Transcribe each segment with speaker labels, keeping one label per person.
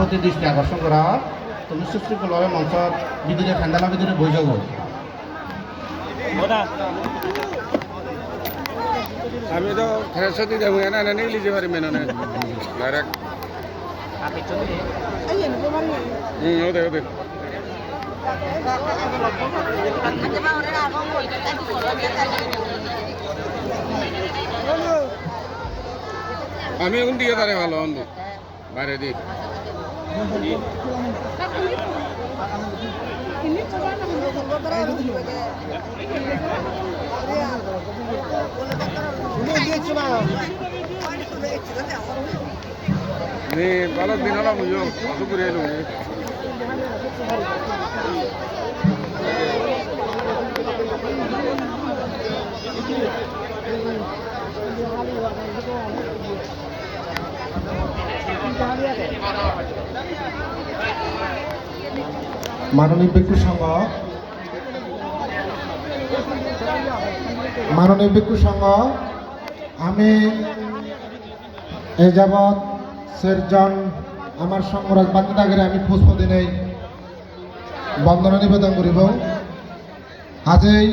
Speaker 1: প্রতি দৃষ্টি আকর্ষণ করা হয় তুমি সুশৃঙ্খলভাবে মঞ্চর ভিতরে খান্দালা ভিতরে বই যাব।
Speaker 2: আমি তো ফেরসতি দেবো না না নিয়ে লিখতে পারি মেনে ডাইরেক্ট ওদের ওদের আমি এখন দিয়ে তারে ভালো অন্ধ বাইরে দিই ভালো দিন হলাম কত করে এলো
Speaker 1: মাননীয় ভিক্ষু সংঘ আমি এই যাবৎ শেরজন আমার সংগরাজ বান্দিদাগের আমি পুষ্প দিনে বন্দনা নিবেদন করিব। আজই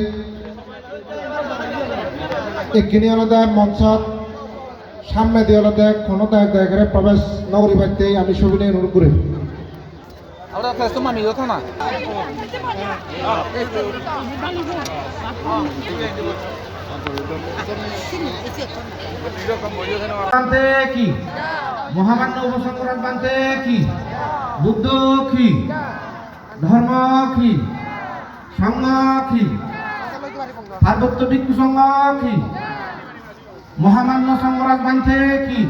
Speaker 1: এখানে আলাদা মঞ্চত সামনে দিয়ে আলাদা কোনো জায়গায় প্রবেশ নগরী বাড়িতে আমি সবিনয় অনুরোধ করি।
Speaker 2: Ahora te estoy mami, ¿dónde está?
Speaker 1: বানতে কি মহামান্য উপসংকরণ বানতে কি বুদ্ধ কি ধর্ম কি সংঘ কি পার্বত্য ভিক্ষু সংঘ কি মহামান্য সংঘরাজ বানতে কি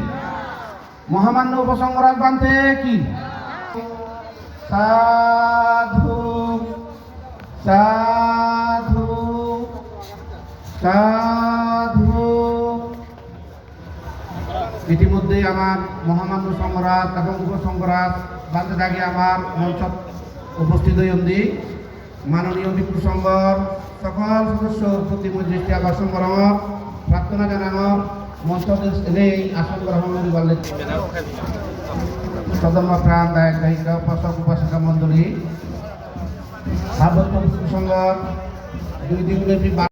Speaker 1: মহামান্য উপসংঘরাজ বানতে কি সাধু সাধু সাধু। ইতিমধ্যে আমার মহামান্য সংঘরাজ এবং উপসংঘরাজ বানতে থাকি আমার মঞ্চ উপস্থিত হইন্দি মাননীয় ভিক্ষু সংঘর সকল সদস্য প্রতি দৃষ্টি আকর্ষণ করা প্রার্থনা জানানো মঞ্চ এই আসন গ্রহণ বললে সদম্য প্রাণ দায়ক দায়িকা উপাসক উপাসিকা মন্ডলী পার্বত্য ভিক্ষু সংঘ 2 দিনব্যাপী